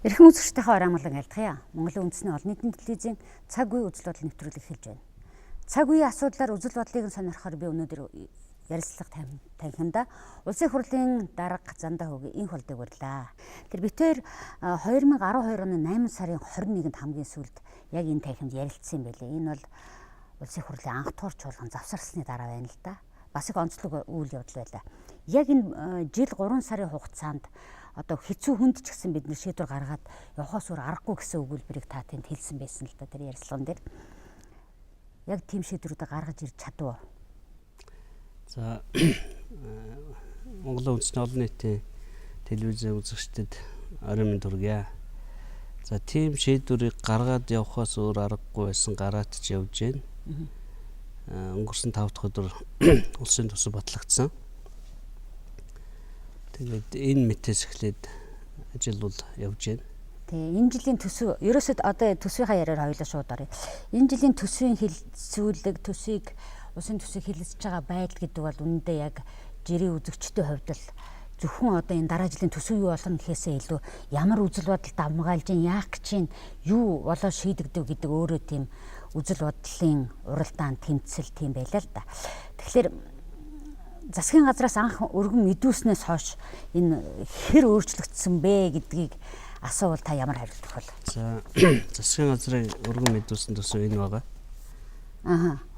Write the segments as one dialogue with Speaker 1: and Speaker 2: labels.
Speaker 1: Эрхэм үзэгчдийнхээ ороймолон айлтгая. Монголын үндэсний олон нийтийн телевизийн цаг үе үзэл бодол нэвтрүүлэг эхэлж байна. Цаг үеийн асуудлаар үзэл бодлыг сонирхохоор би өнөөдөр ярилцлага танхимда улсын хурлын дарга Зандаа Хөөгийн энэ холдыг барьлаа. Тэр битээр 2012 оны 8 сарын 21-нд хамгийн сүүлд яг энэ танхимд ярилцсан юм байлээ. Энэ бол улсын хурлын анх туурч чуулган завсарласны дараа байна л да. Бас их онцлог үйл явдал байлаа. Яг энэ жил 3 сарын хугацаанд одоо хэцүү хүнд ч гэсэн бид шийдвэр гаргаад явахаас өөр аргагүй гэсэн өгүүлбэрийг та тэнд хэлсэн байсан л да тэр ярилцлаган дээр. Яг тийм шийдвэрүүдээ гаргаж ирж чадав уу?
Speaker 2: За Монголын үндэсний олон нийтийн телевизийн үзэгчдэд орой минь хүргье. За тийм шийдвэрийг гаргаад явахаас өөр аргагүй байсан гараад ч явж гэн. Өнгөрсөн 5 дахь өдөр улсын төсөв батлагдсан. Тэгээд энэ мэтээс эхлээд ажил бол явж байна.
Speaker 1: Тэгээ энэ жилийн төсөв ерөөсөд одоо төсвийнхаа яриаар хоёулаа шууд оръё. Энэ жилийн төсвийн хэлэлцүүлэг, төсвийг улсын төсвийг хэлэлцэж байгаа байдал гэдэг бол үнэндээ яг жирийн үзэгчдийн хувьд л зөвхөн одоо энэ дараа жилийн төсөв юу болно гэхээсээ илүү ямар үзэл бодолд амгаалж яах гэж чинь юу болоо шийдэгдэв гэдэг өөрөө тийм үзэл бодлын уралдаан тэмцэл тийм байлаа л да. Тэгэхээр засгийн газраас анх өргөн мэдүүлснээс хойш энэ хэр өөрчлөгдсөн бэ гэдгийг асуувал та ямар хариулах вэ?
Speaker 2: За засгийн газрын өргөн мэдүүлсэн төсөв энэ байгаа.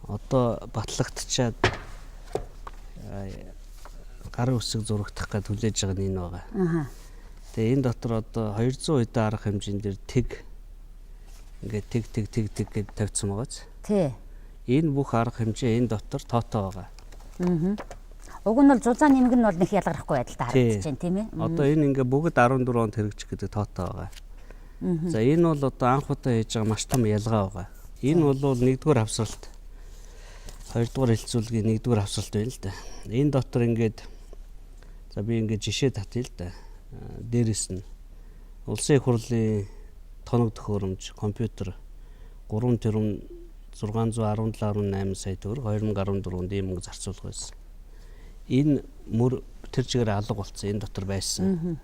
Speaker 2: Одоо батлагдчаад гарын үсэг зурагдах гэж хүлээж байгаа нь энэ байгаа. Тэгээ энэ дотор одоо 200 хэдэн арга хэмжээнд тэг ингээд тэг гэж тавьсан байгааз.
Speaker 1: Тий.
Speaker 2: Энэ бүх арга хэмжээ энэ дотор тоотой байгаа.
Speaker 1: Уг нь бол зузаан нэмэг нь бол нэг ялгархгүй байдалтай харагдаж байна тийм ээ.
Speaker 2: Одоо энэ ингээ бүгд 14 онд хэрэгжих гэдэг тоотой байгаа. За энэ бол одоо анх удаа хийж байгаа маш том ялгаа байгаа. Энэ бол 1-р хавсралт 2-р хэлцүүлгийн 1-р хавсралт байна л да. Энэ дотор ингээд за би ингээд жишээ татъя л да. Дээрээс нь улсын их хурлын тоног төхөөрөмж компьютер 3 тэрбум 617.8 сая төгрөг 2014 онд ийм мөнгө зарцуулах байсан. Энэ мөр тэр чигээр алга болсон энэ дотор байсан.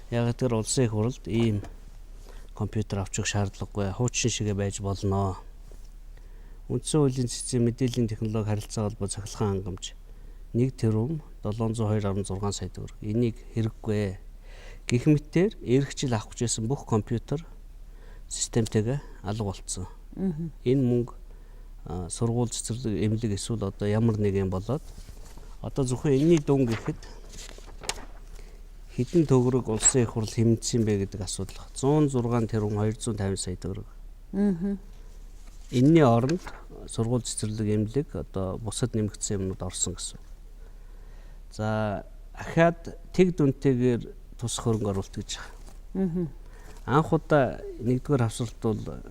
Speaker 2: Яг тэр улсын их хурлд ийм компьютер авчих шаардлагагүй хуучин шигээ байж болно. Үндсэн хуулийн цэцгийн мэдээллийн технологи харилцаа холбоо цахилгаан хангамж 1 тэрбум 702.6 сая төгрөг. Энийг хэрэггүй. Гэх мэтээр эх жил авах гэжсэн бүх компьютер системтэйгээ алга болсон. Энэ мөнгө сургууль цэцэрлэг эмнэлэг эсвэл одоо ямар нэг юм болоод одоо зөвхөн энэний дүн гэхэд хэдэн төгрөг улсын их хурл хэмжсэн бэ гэдэг асуудал. 106 тэрбум 250 сая төгрөг. Энэний оронд сургууль цэцэрлэг эмнэлэг одоо бусад нэмэгдсэн юмнууд орсон гэсэн. За ахаад тэг дүнтэйгээр тусах хөрөнгө оруулалт гэж байгаа. Анх удаа 1-р хавсралт бол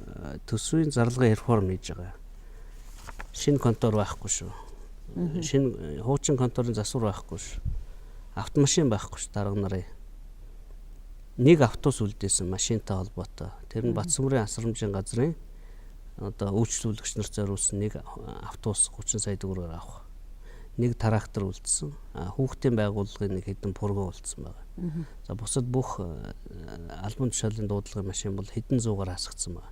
Speaker 2: төсвийн зарлагын реформ хийж байгаа. Шинэ контор байхгүй шүү. Шинэ хуучин конторын засвар байхгүй шүү. Автомашин байхгүй шүү дарга нарын. Нэг автобус үлдээсэн машинтай холбоотой. Тэр нь Батцамрын асрамжийн газрын одоо үйлчлүүлэгч нарт зориулсан нэг автобус 30 сая төгрөгөөр авах. Нэг трактор үлдсэн. Хүүхдийн байгууллагын нэг хэдэн пурган үлдсэн байна. За бусад бүх албан тушаалын дуудлагын машин бол хэдэн зуугаар хасагдсан байна.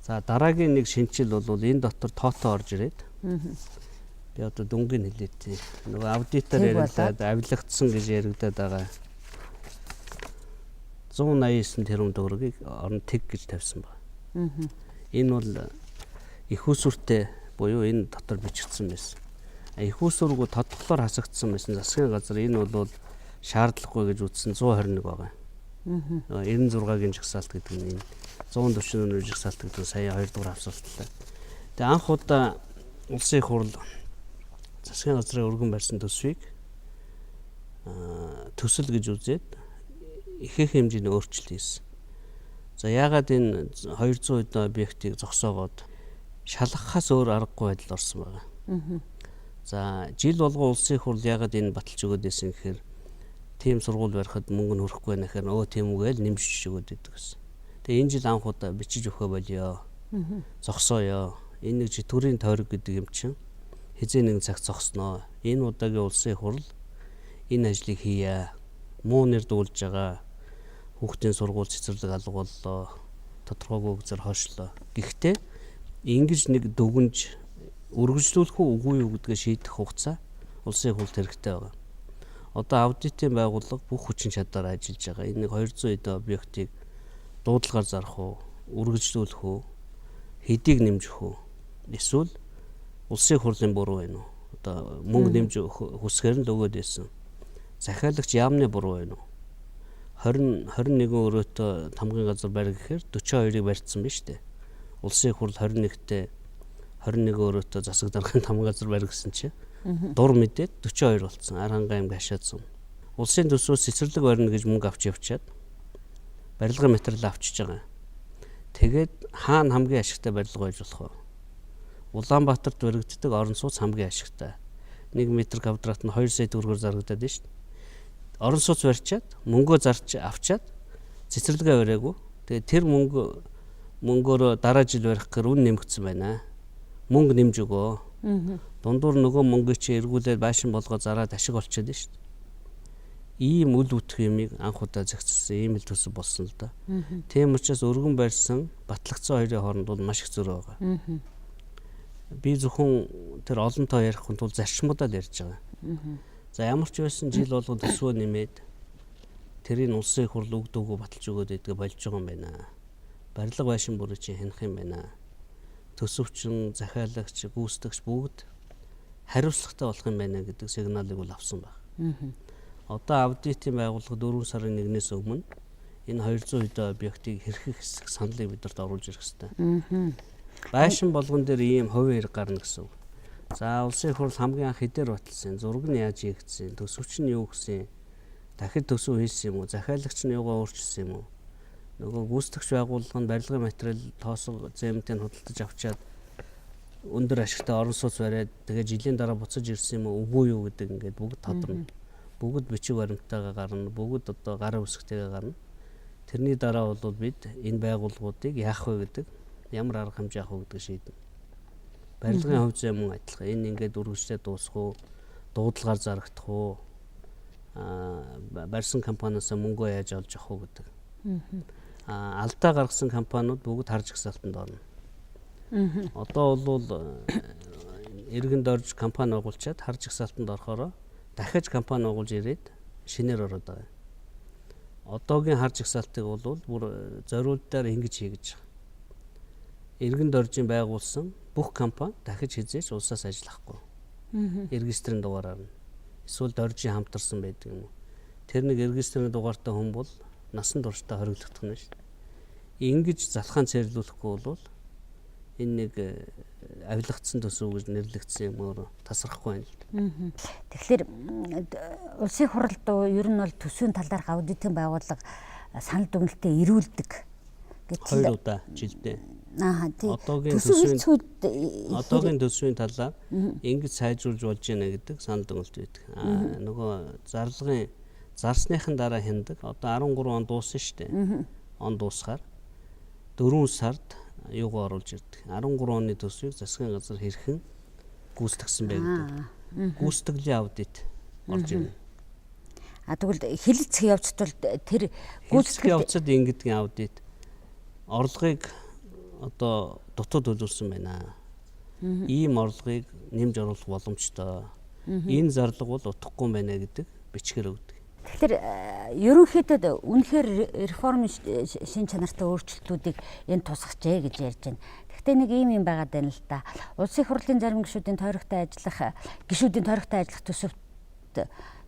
Speaker 2: За дараагийн нэг шинжил бол энэ дотор тоотой орж ирээд би одоо дүнгийн хэлээд нөгөө аудитор яригадаад авилгагдсан гэж яригадаад байгаа 189 тэрбум төгрөгийг орон тэг гэж тавьсан байна. Энэ бол их усүртэй буюу энэ дотор бичигдсэн байсан. Их усүргөө тодглоор хасагдсан байсан засгийн газар энэ бол шаардлагагүй гэж үзсэн 121 байгаа. 96-гийн жагсаалт гэдэг нь энэ 140 өнөр жагсаалт гэдэг сая 2-р хавсралтлаа. Тэгээ анх удаа улсын их хурл засгийн газрын өргөн барьсан төсвийг төсөл гэж үзээд ихэнх хэмжээний өөрчлөлт хийсэн. За яагаад энэ 200 хэдэн объектыг зогсоогоод шалгахаас өөр аргагүй байдал орсон байгаа. За жил болгон улсын их хурл яагаад энэ баталж өгөөд байсан гэхээр тийм сургууль барихад мөнгө нь хүрэхгүй байна гэхээр тийм үгээл нэмжиж өгөөд идэг гэсэн. Тэгээ энэ жил анх удаа бичиж өгөө болёо. Зогсооё. Энэ нэг төрийн тойрог гэдэг юм чинь хизээ нэг цаг зогсноо. Энэ удаагийн улсын их хурл энэ ажлыг хийе. Муу нэр дуулж байгаа. хүүхдийн сургууль цэцэрлэг алга боллоо. Тодорхойгүй үзээр хойшлоо. Гэхдээ ингэж нэг дүгнж үргэлжлүүлэх үгүй юу гэдгээ шийдэх хугацаа улсын хуульд хэрэгтэй байгаа. Одоо аудитын байгууллага бүх хүчин чадлаар ажиллаж байгаа. Энэ нэг 200 эд объектыг дуудлагаар зарах уу, үргэлжлүүлэх үү, хэдийг нэмжих үү? Эсвэл улсын хурлын буруу байна уу? Одоо мөнгө нэмж хүсгээр нь л өгөөд байсан. Захиалагч яамны буруу байна уу? 21 өрөөтэй тамгын газар барь гэхээр 42-ыг барьсан биз дээ. Улсын хурл 21-т 21 өрөөтэй засаг даргын тамгын газар барь гэсэн чинь дур мэдээд 42 болсон. Аранга аймаг хашаадсан. Улсын төсвөөс цэцэрлэг барина гэж мөнгө авч явчаад барилгын материал авчиж байгаа. Тэгээд хаана хамгийн ашигтай барилга байж болох вэ? Улаанбаатарт баригддаг орон сууц хамгийн ашигтай. 1 м квадрат нь 2 сая төгрөгөөр зарагдаад байна шүү дээ. Орон сууц барьчаад мөнгөө зарч авчаад цэцэрлэгээ бариагүй. Тэгээд тэр мөнгөөр дараа жил барих гэхээр үн нэмэгдсэн байна. Мөнгө нэмж өгөө. Дундуур нөгөө мөнгө чи эргүүлээд байшин болгоо зараад ашиг олчиход байна шүү дээ. Ийм үл үтх юмыг анх удаа зохицуулсан ийм л төсөв болсон л да. Тийм учраас өргөн барьсан батлагдсан хоёрын хооронд бол маш их зөрүү байгаа. Би зөвхөн тэр олонтоо ярихын тулд зарчмуудаа л ярьж байгаа. За ямар ч байсан жил болгон төсвөө нэмээд тэрийг улсын хурл өгдөгөө баталж өгөөд идгээ болж байгаа юм байна. Барилга байшин бүрий чи хянах юм байна. Төсөвчин, захиалагч, гүйцэтгэгч бүгд хариуцлагатай болох юм байна гэдэг сигналыг бол авсан байна. Одоо аудитын байгууллага 4 сарын 1-ээс өмнө энэ 200 эд объектыг хэрхэх хэсэг саналыг бидэрт оруулж ирэх хэрэгтэй. Байшин болгон дээр ийм хувийн хэрэг гарна гэсэн үг. За улсын хурл хамгийн анх хэдээр баталсан, зураг нь яаж хийгдсэн, төсөвч нь юу гэсэн, дахид төсөв хийсэн юм уу, захиалагч нь юугаа өөрчилсөн юм уу? Нөгөө гүйцэтгэгч байгууллага нь барилгын материал тоосго зэмтэн худалдаж авчаад өндөр ашигтай орон сууц бариад тэгээ жилийн дараа буцаж ирсэн юм уу, үгүй юу гэдэг ингээд бүгд тодорно. Бүгд бичиг баримтайгаа гарна, бүгд одоо гарын үсгтэйгээ гарна. Тэрний дараа бол бид энэ байгууллагуудыг яах вэ гэдэг, ямар арга хэмжээ авах вэ гэдгийг шийднэ. Барилгын хувьд мөн адилхан. Энэ ингээд үргэлжлээд дуусах уу, дуудлагаар зарагдах уу, барьсан компаниас мөнгөө яаж олж авах уу гэдэг. Алдаа гаргасан компаниуд бүгд харж гисалтанд орно. Одоо бол иргэнд орж компани байгуулчаад харж гисалтанд орохороо дахиж компани байгуулж ирээд шинээр ороод байгаа. Одоогийн харж гисалтыг бол бүр зориултаар ингэж хийгэж байгаа. Иргэнд оржин байгуулсан бүх компани дахиж хизээж улсаас ажиллахгүй. Регистрийн дугаараар нь. Эсвэл доржин хамтарсан байдаг юм уу? Тэр нэг регистрийн дугаартай хүн бол насан туршдаа хориглогдох нь шүү дээ. Ингэж залхаан цэрлүүлэхгүй бол энэ нэг авилгацсан төсөв гэж нэрлэгдсэн юмор тасрахгүй байна.
Speaker 1: Тэгэхээр улсын хуралд ер нь бол төсвийн талаарх аудитын байгууллага санал дүгнэлтээ ирүүлдэг гэж
Speaker 2: 2 удаа жилдээ.
Speaker 1: Тийм.
Speaker 2: Одоогийн төсвийн талаар ингэж сайжруулж болж байна гэдэг санал дүгнэлт байдаг. Нөгөө зарсныхын дараа хяндаг. Одоо 13 он дууссан шүү дээ. Он дуусахаар 4 сард юугаа оруулж ирдэг. 13 оны төсвийг засгийн газар хэрхэн гүйцэтгсэн бэ гэдэг. Гүйцэтгэлийн аудит орж ирнэ.
Speaker 1: Тэгвэл хэлэлцэх явцад тэр
Speaker 2: гүйцэтгэх явцад ингэдэг аудит орлогыг одоо дутуу төлөвлөсөн байна. Ийм орлогыг нэмж оруулах боломжтой. Энэ зарлага бол утгагүй байна гэдэг бичгээр өгдөг.
Speaker 1: Тэгэхээр ерөнхийдөө үнэхээр реформ шин чанартай өөрчлөлтүүдийг энэ тусгажээ гэж ярьж байна. Гэхдээ нэг ийм байгаад байна л да. Улсын хурлын зарим гишүүдийн тойрогтой ажиллах төсөвт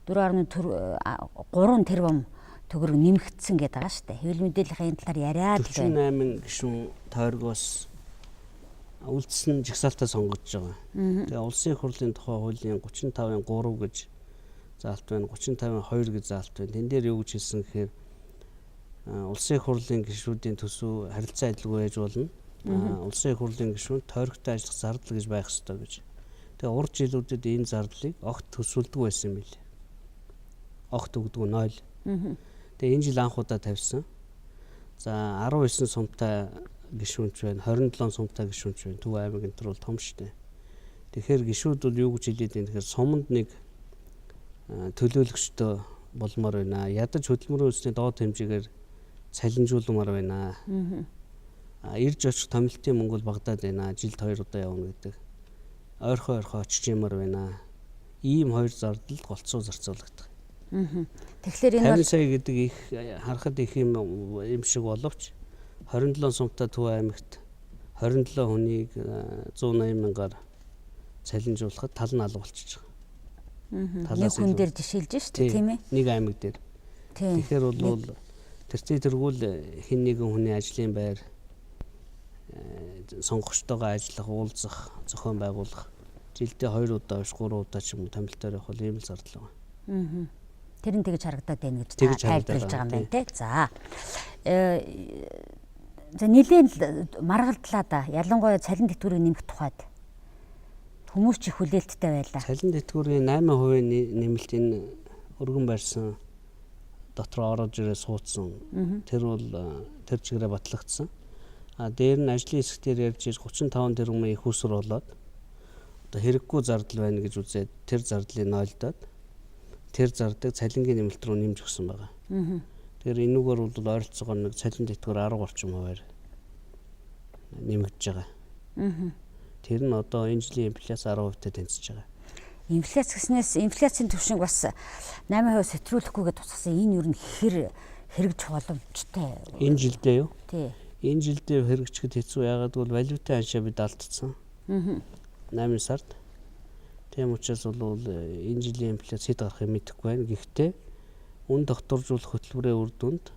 Speaker 1: 4.3 тэрбум төгрөг нэмэгдсэн гэдэг байгаа шүү дээ. Хэвлэл мэдээллийн энэ талаар яриад л байна.
Speaker 2: 48 гишүүн тойрогоос үлдсэн жагсаалтаа сонгогдож байгаа. Тэгээ улсын хурлын тухай хуулийн 35-ын 3 гэж заалт байна, 35-ын 2 гэж заалт байна. Тэн дээр юу гэж хэлсэн гэхээр улсын хурлын гишүүдийн төсөв харилцаа адилгүй байж болно. Улсын хурлын гишүүн тойрогтой ажиллах зардал гэж байх ёстой гэж. Тэгээ урд жилүүдэд энэ зардлыг огт төсвөлдөг байсан юм билээ. Огт өгдөг 0. Тэгээ энэ жил анх удаа тавьсан. За 19 сумтай гишүүнч байна, 27 сумтай гишүүнч байна. Төв аймаг энэ төр бол том шүү дээ. Тэгэхээр гишүүд бол юу гэж хэлээд байна тэгэхээр суманд нэг төлөөлөгчтэй болмоор байна. Ядаж хөдөлмөрийн үндэсний доод хэмжээгээр цалинжуулмаар байна. Ирж очих томилтын мөнгө бол багдаад байна. Жилд 2 удаа явна гэдэг. Ойрхон очиж юмар байна. Ийм хоёр зардал голцоо зарцуулагдах.
Speaker 1: Тэгэхээр энэ
Speaker 2: 50 сая гэдэг их харахад их юм шиг боловч 27 сумтай Төв аймагт 27 хүнийг 180 мянгаар цалинжуулахад тал нь алга болчихж байгаа.
Speaker 1: нэг хүн дээр жишээлж шүү дээ, тийм ээ?
Speaker 2: Нэг аймаг дээр.
Speaker 1: Тийм.
Speaker 2: Тэгэхээр бол тэргүүл хин нэгэн хүний ажлын байр сонгогчтойгоо ажиллах, уулзах, зохион байгуулах жилдээ 2 удаа биш 3 удаа ч юм уу томилтоор явах ийм л зардал байна.
Speaker 1: Тэр нь тэгж харагдаад байна гэж тайлбарлаж байгаа юм байна те. За нэлийн маргалдлаа да. Ялангуяа цалин тэтгэврийг нэмэх тухайд хүмүүс ч их хүлээлттэй байлаа.
Speaker 2: Цалин тэтгэврийн 8% нэмэлт энэ өргөн барьсан дотроо ороод ирээ суудсан. Тэр бол тэр чигээрээ батлагдсан. Дээр нь ажлын хэсгээр ярьж 35 тэрбум их усүр болоод одоо хэрэггүй зардал байна гэж үзээд тэр зардлыг нойлдоод тэр зардаг цалингийн нэмэлт рүү нэмж өгсөн байгаа. Тэгэхээр энүүгээр бол ойролцоогоор нэг цалин тэтгэвэр 10 орчим хувиар нэмэгдэж байгаа. Тэр нь одоо энэ жилийн инфляц 10%-тай тэнцэж байгаа.
Speaker 1: Инфляц гэснээс инфляцийн түвшинг бас 8% сэтрүүлэхгүйгээ тусгасан энэ юу хэрэгж боломжтой.
Speaker 2: Энэ жилдээ юу?
Speaker 1: Тий.
Speaker 2: Энэ жилдээ хэрэгжихэд хэцүү яагаад гэвэл валютын ханшаа бид алдсан. 8 сард. Тийм учраас бол энэ жилийн инфляц хэд гарахыг мэдэхгүй байна. Гэхдээ үн докторжуулах хөтөлбөрийн үр дүнд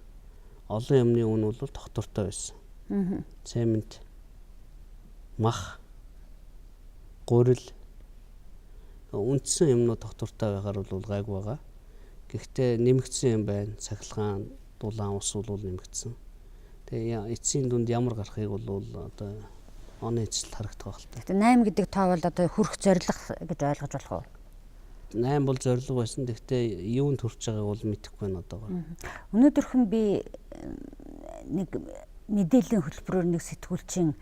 Speaker 2: олон юмны үн бол доктортой байсан. Цемент, мах, гурил үндсэн юмнууд доктортой байхаар бол гайг байгаа. Гэхдээ нэмэгдсэн юм байна. Цахилгаан, дулаан ус бол нэмэгдсэн. Тэгээ эцсийн дүнд ямар гарахыг бол одоо оны эцэст харагдах байх л та.
Speaker 1: Тэгэхээр 8 гэдэг тоо бол одоо хүрэх зорилго гэж ойлгож болох уу?
Speaker 2: 8 бол зорилго байсан. Гэхдээ юунд хүрч байгааг бол мэдэхгүй байна одоогоор.
Speaker 1: Өнөөдөрхөн би нэг мэдээллийн хөтөлбөрөөр нэг сэтгүүлчийн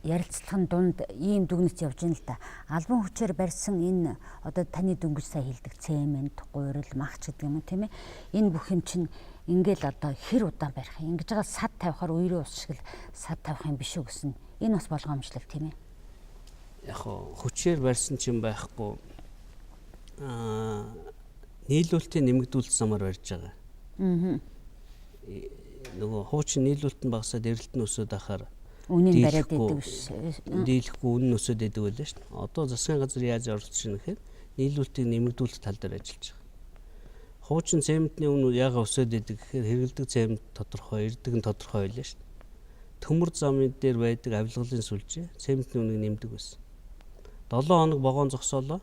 Speaker 1: ярилцлагын дунд ийм дүгнэлт явж байна л да. Албан хүчээр барьсан энэ одоо таны дөнгөж сая хэлдэг цемент, гурил, махч гэдэг юм тийм ээ. Энэ бүх юм чинь ингээл одоо хэр удаан барих юм. Ингэж байгаа сад тавихаар үерийн ус шиг л сад тавих юм биш үү гэсэн. Энэ бас болгоомжлол тийм ээ.
Speaker 2: Яг хүчээр барьсан ч юм байхгүй. Нийлүүлэлтийн нэмэгдүүлэлт замаар барьж байгаа. Нөгөө хуучин нийлүүлэлт нь багасаад эрэлт нь өсөд ахаар
Speaker 1: үнийн бариад идэв биш.
Speaker 2: Дийлэхгүй үнэн өсөд идэв байлаа шүү дээ. Одоо засгийн газар яаж оролцож байна гэхээр нийлүүлэлтийг нэмэгдүүлэх тал дээр ажиллаж байгаа. Хуучин цементний үн яага өсөд идэг гэхээр хэрэгэлдэг цемент тодорхой, эрдэг нь тодорхой байлаа шүү дээ. Төмөр замын дээр байдаг авилгалын сүлжээ цементний үнийг нэмдэг байсан. 7 хоног вагон зогсоолоо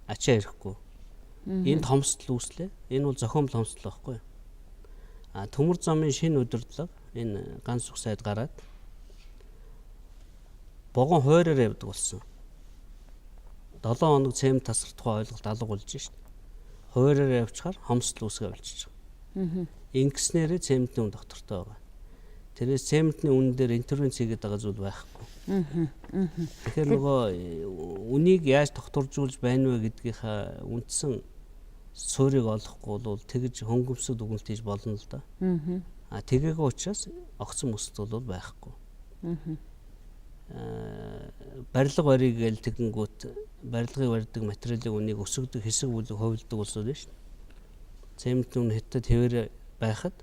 Speaker 2: ачаа ирэхгүй. Энэ томсдол үүслээ. Энэ бол зохиомл томсдол байхгүй юу? Төмөр замын шинэ удирдлага энэ ганц уг сайд гараад вагон хойроор явдаг болсон. 7 хоног цемент тасралтгүй ойлголт алга болж шít. Хойроор явчихаар хомсдол үүсгээ болчихж байгаа. Ингэснээрээ цементний үн доктортой байгаа. Тэрээс цементний үн дээр интервенц хийгээд байгаа зүйл байхгүй. Тэгэхээр нөгөө үнийг яаж докторжуулж байна вэ гэдгийнхаа үндсэн суурийг олохгүй бол тэгж хөнгөмсөд дүгнэлт хийж болно л да. Тэгээгүй учраас огцон мөсд бол байхгүй. Барилга барийг гээл тэгэнгүүт барилгыг барьдаг материалын үнийг өсгөдөг хэсэг бүлэг хувилдаг улсууд байна шүү дээ. Цементний үн хятад тээвэр байхад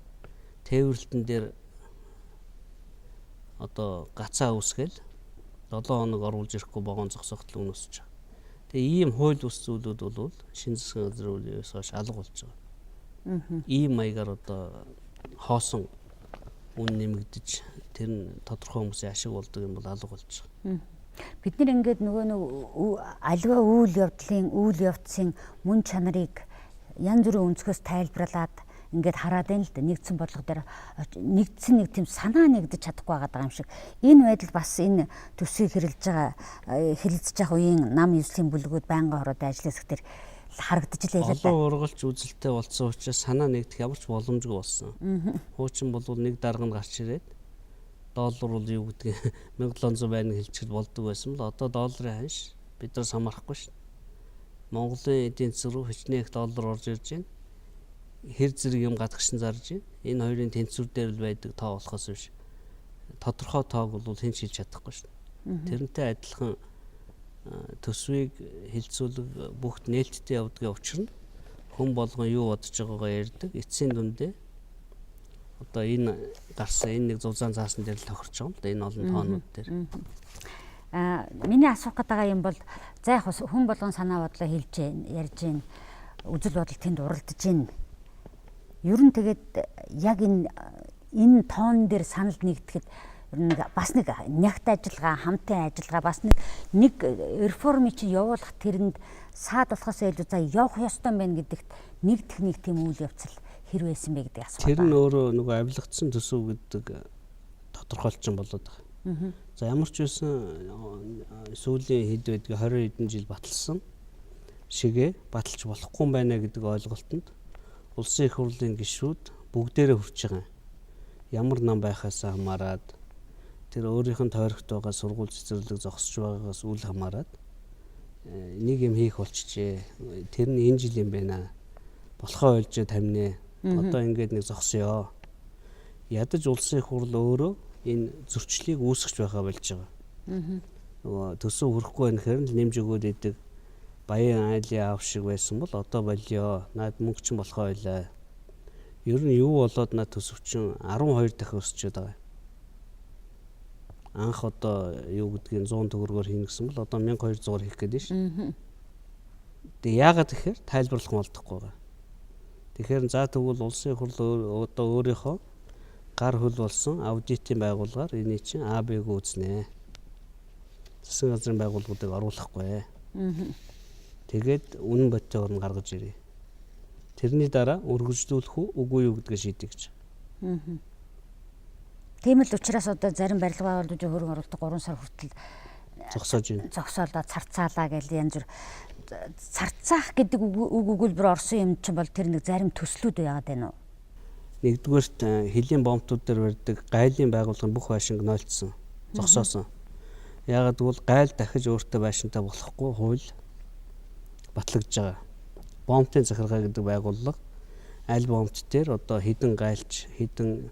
Speaker 2: тээвэрлэлтэн дээр одоо гацаа үсгээл 7 хоног оруулж ирэхгүй вагон зогсоход үн өсөж байгаа. Тэгээ ийм хууль ус зүйлүүд бол шинэ засгийн газрын үеэс хойш алга болж байгаа. Ийм маягаар одоо хоосон үн нэмэгдэж тэр нь тодорхой хүмүүсийн ашиг болдог юм бол алга болж байгаа.
Speaker 1: Бид нэр ингээд нөгөө аливаа үйл явдлын мөн чанарыг янз бүрийн өнцгөөс тайлбарлаад ингээд хараад байна л да. Нэгдсэн бодлого дээр нэгдсэн нэг тийм санаа нэгдэж чадахгүй байгаа юм шиг. Энэ байдал бас энэ төсвийг хэрэлдэж байгаа үеийн нам эзлийн бүлгүүд байнгын хороод ажил хэсгээр харагдаж илээ л да.
Speaker 2: Олон ургалж үзэлтэй болсон учраас санаа нэгдэх ямар ч боломжгүй болсон. Хуучин бол нэг дарга нь гарч ирээд доллар бол юу гэдгийг 1700 байна хэлчихэд болдог байсан бол одоо долларын ханш биднээс хамаарахгүй шүү. Монголын эдийн засаг руу хичнээн их доллар орж ирж байна. хэр зэрэг юм гадагшин зарж байна. Энэ хоёрын тэнцвэр дээр л байдаг тоо болохоос биш. Тодорхой тоог бол хэн ч хэлж чадахгүй шүү дээ. Тэрнтэй адилхан төсвийг хилцүүлэг бүгд нээлттэй явдгийн учир нь хүн болгон юу бодож байгаагаа ярьдаг. Эцсийн дүндээ одоо энэ гарсан энэ нэг зузаан заасан дээр л тохирч байгаа юм л да энэ олон тоонууд дээр.
Speaker 1: Миний асуух гэдэг юм бол за яг хүн болгон санаа бодлоо хэлж ярьж гин үзэл бодол тэнд уралдаж гин. Ер нь тэгээд яг энэ тоон дээр санал нэгдэхэд бас нэг нягт ажиллагаа, хамтын ажиллагаа, бас нэг реформыг чи явуулах тэрэнд саад болохоос илүү за явах ёстой байна гэдэгт нэгдэх нэг тийм үйл явцал хэр байсан бэ гэдэг асуулт.
Speaker 2: Тэр нь өөрөө нөгөө авилгацсан төсөв гэдэг тодорхойлсон болоод байгаа. За ямар ч үсэн сүүлийн хэд байдгийг 20 хэдэн жил баталсан шигээ баталж болохгүй байна гэдэг ойлголтод улсын их хурлын гишүүд бүгдээрээ хүрч байгаа. Ямар нам байхаас хамаарат тэр өөрийнх нь тойрогт байгаа сургууль цэцэрлэг зогсож байгаагаас үл хамааран нэг юм хийх болчихжээ. Тэр нь энэ жил юм байна. Болохоо ойлж таминэ. Одоо ингээд нэг зогсоё. Ядаж улсын их хурл өөрөө энэ зөрчлийг үүсгэж байгаа болж байгаа. Нөгөө төсөв хүрэхгүй байхаар л нэмж өгөөд идэг баян айлын аав шиг байсан бол одоо болио. Наад мөнгө чинь болохоо ойлаа. Ер нь юу болоод наад төсөв чинь 12 дахин өсчөөд байгаа. Анх одоо юу гэдгийг 100 төгрөгөөр хийнэ гэсэн бол одоо 1200-аар хийх гээд байна шүү. Тэгээ яагаад тэгэхээр тайлбарлах болдохгүй байгаа. Тэгэхээр за тэгвэл улсын хурл одоо өөрийнхөө гар хөл болсон аудитын байгууллагаар энийг чинь АБ-г үүснэ. Засгийн газрын байгууллагуудыг оруулахгүй. Тэгээд үнэн бодитойгоор нь гаргаж ирээ. Тэрний дараа өргөжлүүлэх үгүй юу гэдгийг шийдэх гэж.
Speaker 1: Тийм л учраас одоо зарим барилга байгууллагууд хөрөнгө оруулалт 3 сар хүртэл
Speaker 2: зогсоож байна.
Speaker 1: Зогсоолоо царцаалаа гэж янз бүр царцаах гэдэг үг өгүүлбэр орсон юм чинь бол тэр нэг зарим төслүүд байгаад байна уу?
Speaker 2: Нэгдүгээрт хөлийн бомбтууд дээр барьдаг гайлын байгууллагын бүх байшинг нойлцсон, зогсоосон. Яагаад гэвэл gaйл дахиж өөртөө байшинтай болохгүй хууль батлагдж байгаа. Бомбтын захиргаа гэдэг байгууллага аль бомбт дээр одоо хідэн гайлч, хідэн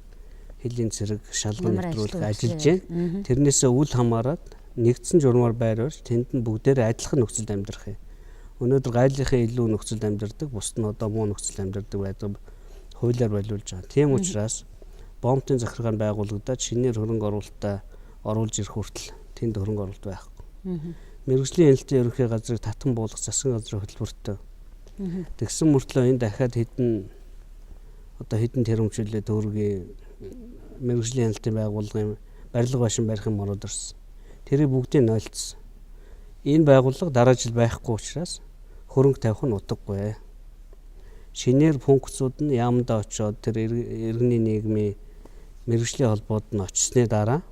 Speaker 2: хөлийн цэрэг шалган нэвтрүүлэх ажиллаж байна. Тэрнээсээ үл хамааран нэгдсэн журмаар байр барьж тэнд нь бүгдээрээ адилхан нөхцөлд амьдрах юм. Өнөөдөр гайлынхаа илүү нөхцөлд амьдардаг, бусд нь одоо муу нөхцөлд амьдардаг байдаг хуулиар болиулж байгаа. Тийм учраас бомбтын захиргаанд байгуулагдаад шинээр хөрөнгө оруулалтаа оруулж ирэх хүртэл тэнд хөрөнгө оруулалт байхгүй. Мэргэжлийн хяналтын ерөнхий газрыг татан буулгах засгийн газрын хөтөлбөртөө. Тэгсэн мөртлөө энэ дахиад хэдэн тэрэмжлэлээ төгрөгийн мэргэжлийн хяналтын байгууллагын барилга байшин барих юм ороод ирсэн. Тэрийг бүгдийг нойлцсон. Энэ байгууллага дараа жил байхгүй учраас хөрөнгө тавих нь утгагүй. Шинээр функцүүд нь яамдаа очиод тэр иргэний нийгмийн мэргэжлийн холбоод нь очсны дараа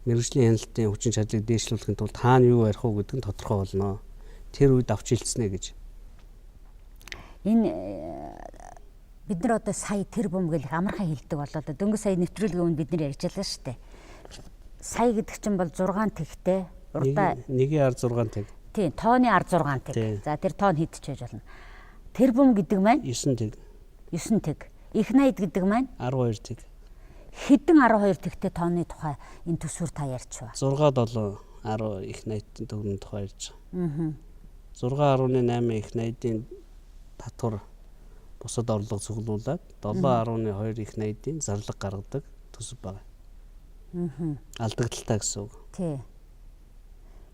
Speaker 2: мэргэжлийн хяналтын хүчин чадлыг дээшлүүлэхийн тулд хаана юу ярих уу гэдэг нь тодорхой болно. Тэр үед авч хэлцэнэ гэж.
Speaker 1: Энэ бид нар одоо сая тэр бом гэх амархан хэлдэг болоо. Дөнгөж сая нэвтрүүлгийн өмнө бид нар ярьж байлаа шүү дээ. Сая гэдэг чинь бол 6 тэгтэй. Урдаа
Speaker 2: 1.6 тэг.
Speaker 1: Тийм, тооны 6 тэг. За тэр тоон хэд ч байж болно. Тэр бом гэдэг маань
Speaker 2: 9 тэг.
Speaker 1: 9 тэг. Их найд гэдэг маань
Speaker 2: 12 тэг.
Speaker 1: Хэдэн 12 тэгтэй тооны тухай энэ төсвөр та ярьж ба.
Speaker 2: 6 7 10 их найдын төгрөгийн тухай ярьж байгаа. 6.8 их найдын татвар бусад орлого цуглуулад 7.2 их найдын зарлага гаргадаг төсөв байна. Алдагдaltaа гэсэн үг.
Speaker 1: Тий.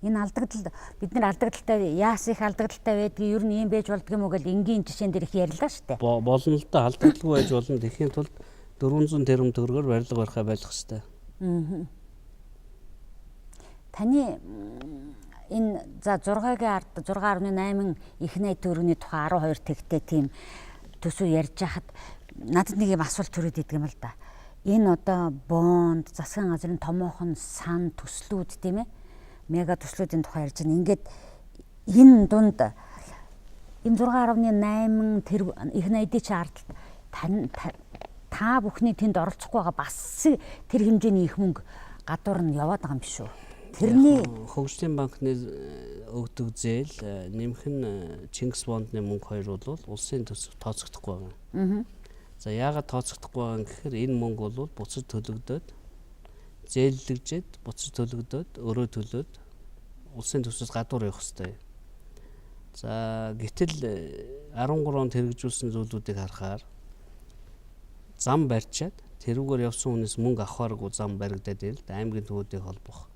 Speaker 1: Энэ алдагдал бид нар алдагдaltaа яас их алдагдaltaа байдгийг ер нь юм байж болдг юм уу гэж энгийн жишээн дээр их ярьлаа шүү дээ.
Speaker 2: Болно л да алдагдaltaгүй байж болно. Тэхийн тулд 400 тэрбум төгрөгөөр барилга барихаа байлгах хэрэгтэй.
Speaker 1: Таны энэ за 6-гийн ард 6.8 их найд төгрөгийн тухай 12 тэгтэй тийм төсөв ярьж хахад надад нэг юм асуулт төрөд идэг юм л да. Энэ одоо бонд, засгийн газрын томоохон сан төслүүд тийм ээ. Мега төслүүдийн тухай ярьж байна. Ингээд энэ дунд энэ 6.8 тэр их найдын чи ард та бүхний тэнд оролцохгүй байгаа бас тэр хэмжээний их мөнгө гадуур нь яваад байгаа юм биш үү? Тэрний
Speaker 2: хөгжлийн банкны өгдөг зээл нэмэх нь Чингис бондны мөнгө 2 бол улсын төсөв тооцогдохгүй байгаа. За яагаад тооцогдохгүй байгаа юм гэхээр энэ мөнгө бол буцаж төлөгдөөд зээллэгжээд буцаж төлөгдөөд өөрөө төлөөд улсын төсвөөс гадуур явах хэрэгтэй. За гэтэл 13 онд хэрэгжүүлсэн зүйлүүдийг харахаар зам барьчаад тэрүүгээр явсан хүнээс мөнгө авахааргүй зам баригдаад ирэл аймгийн төвүүдийг холбох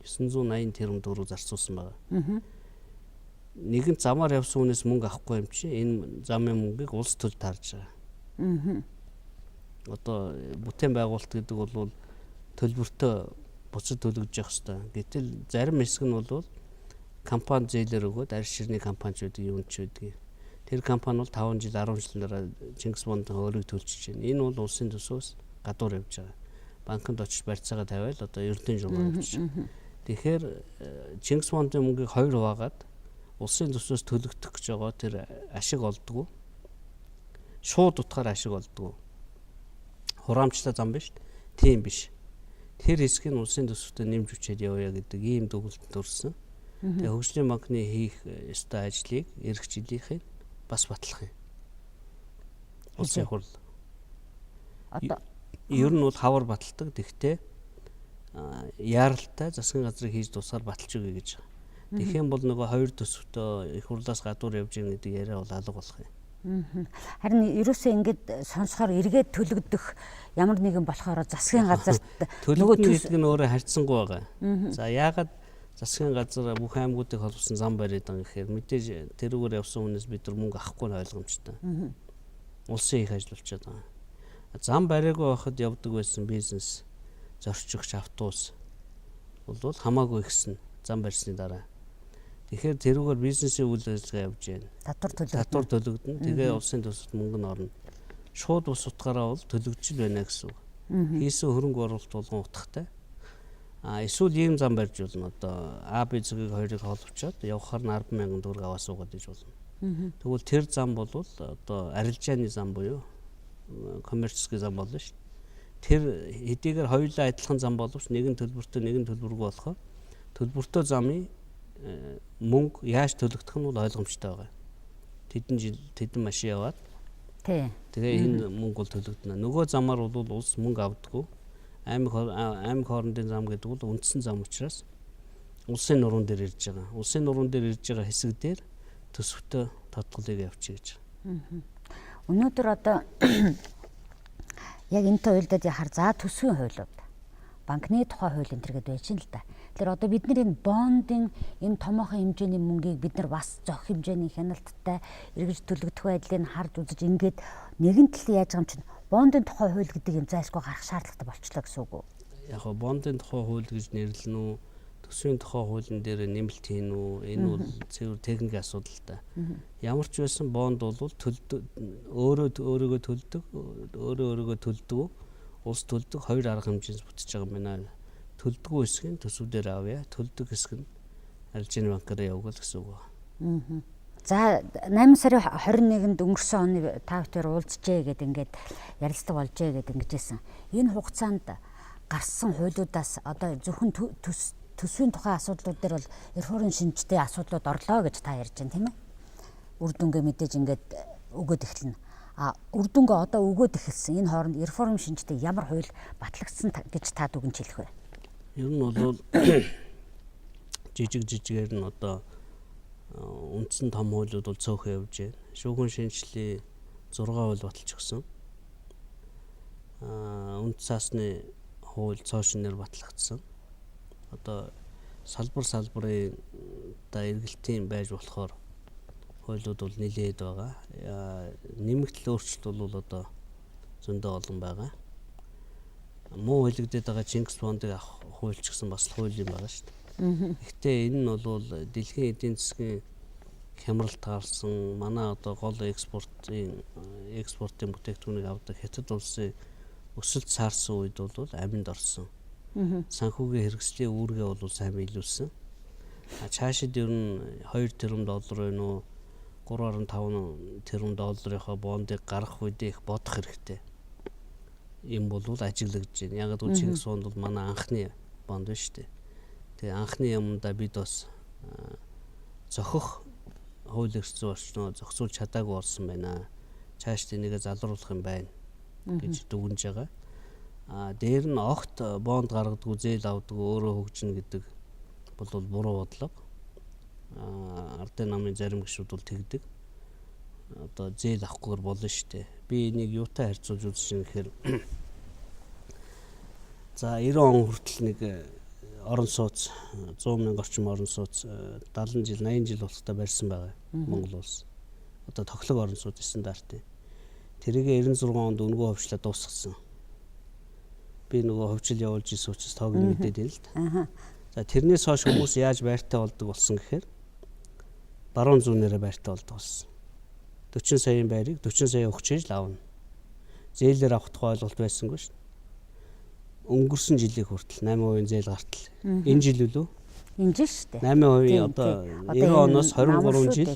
Speaker 2: 980 тэрбум төгрөг зарцуулсан байгаа. Нэгэн замаар явсан хүнээс мөнгө авахгүй юм чи энэ замын мөнгийг улс төл таарж байгаа. Одоо бүтээн байгуулалт гэдэг бол төлбөртөө буцаж төлөгдөж явах хэрэгтэй. Гэтэл зарим хэсэг нь бол компани зээлээр өгөөд арьс ширний компаниуд юунд ч үдгийг. Тэр компани бол 5 жил 10 жилийн дараа Чингис бондын өөрийг төлчихөж байна. Энэ бол улсын төсвөөс гадуур явж байгаа. Банкнд очиж барьцаагаа тавиал одоо эрдэнэ журмаар өгч. Тэгэхээр Чингис бондын мөнгийг 2 хуваагаад улсын төсвөөс төлөгдөх гэж байгаа тэр ашиг олдгоо. Шууд утгаар ашиг олдгоо. Хураамжтай зам биш. Тийм биш. Тэр хэсгийг улсын төсвөд нэмж өчөөд явъя гэдэг ийм дүгнэлтэнд өрсөн. Тэгээ хөгжлийн банкны хийх ёстой ажлыг эх жилийнхээ бас батлах юм. Улсын хурл. Одоо ер нь бол хавар баталдаг. Тэгтээ яаралтай засгийн газрыг хийж дуусаар баталж өгье гэж байгаа. Тэгэх юм бол нөгөө 2 төсөвтөө их хурлаас гадуур явж байгаа гэдэг яриа бол алга болох юм.
Speaker 1: Харин ерөөсөө ингэж сонсохоор эргээд төлөгдөх ямар нэгэн болохоор засгийн газарт
Speaker 2: нөгөө төлөвлөг нь өөрөө харьцангуй байгаа. За яагаад засгийн газар бүх аймагуудыг холбосон зам бариад байгаа гэхээр мэдээж тэрүүгээр явсан хүнээс бид нар мөнгө авахгүй нь ойлгомжтой. Улсын их ажиллуулчаад байгаа. Зам бариагүй байхад явдаг байсан бизнес, зорчигч автобус бол хамаагүй ихсэн зам барьсны дараа. Тэгэхээр тэрүүгээр бизнесийн үйл ажиллагаа явж байна. Татвар төлөгдөн. Тэгээ улсын төсөвт мөнгө нь орно. Шууд ус утгаараа бол төлөгдөж байна гэсэн үг. Хийсэн хөрөнгө оруулалт болгон утгатай. Эсвэл ийм зам барьж болно. Одоо А, Б зэргийг хоёрыг холбочоод явахаар нь 10,000 төгрөг аваа суугаад иж болно. Тэгвэл тэр зам бол одоо арилжааны зам буюу коммерческий зам болно шүү дээ. Тэр хэдийгээр хоёулаа адилхан зам боловч нэгэн төлбөртөө нэгэн төлбөргүй болохоор төлбөртөө замын мөнгө яаж төлөгдөх нь бол ойлгомжтой байгаа. Тэдэн машин яваад. Тэгээ энэ мөнгө бол төлөгдөнө. Нөгөө замаар бол улс мөнгө авдаггүй. Аймаг хоорондын зам гэдэг бол үндсэн зам учраас улсын нуруунд дээр ирж байгаа. Улсын нуруунд дээр ирж байгаа хэсэг дээр төсөвтөө тодголыг явуучих гэж.
Speaker 1: Өнөөдөр одоо яг энэтэй уялдаад яхаар за төсвийн хуулиуд банкны тухай хууль энэ төргээд байж шин л да. Тэгэхээр одоо бид нар энэ бондын энэ томоохон хэмжээний мөнгийг бид нар бас зөх хэмжээний хяналттай эргэж төлөгдөх байдлыг харж үзэж ингээд нэгэн талын яаж байгаа юм чинь бондын тухай хууль гэдэг юм зайлшгүй гарах шаардлагатай болчихлоо гэсэн үг үү?
Speaker 2: Яг нь бондын тухай хууль гэж нэрлэнэ үү? Төсвийн тухай хуулийн дээр нэмэлт хийн үү? Энэ бол зөвхөн техникийн асуудал та. Ямар ч байсан бонд бол өөрөөгөө төлдөг, улс төлдөг хоёр арга хэмжээс бүтэж байгаа юм байна. Төлдөггүй хэсгийг төсвүүдээр авъя, төлдөг хэсэг нь арилжааны банкаараа явуул гэсэн үг байна.
Speaker 1: За 8 сарын 21-нд өнгөрсөн оны та бүхэн уулзжээ гэдэг ингээд ярилцлага болжээ гэдэг ингэжсэн. Энэ хугацаанд гарсан хуулиудаас одоо зөвхөн төсвийн тухай асуудлууд дээр бол реформ шинжтэй асуудлууд орлоо гэж та ярьж байна тийм ээ. Үр дүнгээ мэдээж ингээд өгөөд эхэлнэ. Үр дүнгээ одоо өгөөд эхэлсэн. Энэ хооронд реформ шинжтэй ямар хууль батлагдсан гэж та дүгнж хэлэх вэ?
Speaker 2: Ер нь бол жижигээр нь одоо үндсэн том хуулиуд бол цөөхөн явж байна. Шүүгэн шинжлэлийн 6 хууль баталж өгсөн. Үнд цаасны хууль цоо шинээр батлагдсан. Одоо салбарын эргэлтийн байж болохоор хуулиуд бол нэлээд байгаа. Нэмэгдэл өөрчлөлт бол одоо зөндөө олон байгаа. Муу хэлэгдээд байгаа Чингис бондыг авах хууль ч гэсэн бас хууль юм байгаа шүү дээ. Гэхдээ энэ нь бол дэлхийн эдийн засгийн хямралд таарсан манай одоо гол экспортын бүтээгдэхүүнийг авдаг хятад улсын өсөлт саарсан үед бол аминд орсон. Санхүүгийн хэрэгслийн үүргээ бол сайн биелүүлсэн. Цаашид ер нь 2 тэрбум доллар байна уу 3.5 тэрбум долларынхаа бондыг гаргах үедээ их бодох хэрэгтэй. Ийм бол ажиглагдж байна. Яг л Чингис бонд бол манай анхны бонд шүү дээ. Тэгээ анхны юмдаа бид бас зохих хууль эрх зүйн орчноо зохицуулж чадаагүй болсон байна. Цааш тэнийгээ залруулах юм байна гэж дүгнж байгаа. Дээр нь огт бонд гаргадаггүй, зээл авдаггүй, өөрөө хөгжинэ гэдэг бол буруу бодлого. Ардын намын зарим гишүүд бол тэгдэг. Одоо зээл авахгүйгээр болно шүү дээ. Би энийг юутай харьцуулж үзэж байгаа гэхээр за 90 он хүртэл нэг орон сууц 100 мянган орчим орон сууц 70 жил 80 жил болохтой барьсан байгаа Монгол улс. Одоо тоглог орон сууц стандартын. Тэрийг 96 онд өнгөө хөвчлөө дуусгасан. Би нөгөө хөвчл явуулж исэн учраас тоог нь мэдээд байна л да. За тэрнээс хойш хүмүүс яаж байртай болдог болсон гэхээр баруун зүүнээрээ байртай болдог болсон. 40 саяын байрыг 40 сая өгчээж л авна. Зээлээр авах тухай ойлголт байсангүй шүү. Өнгөрсөн жилийн хүртэл 8% зээл гартал. Энэ жил үлээ.
Speaker 1: Энэ жил шүү дээ.
Speaker 2: 8% одоо 90 оноос 23 жил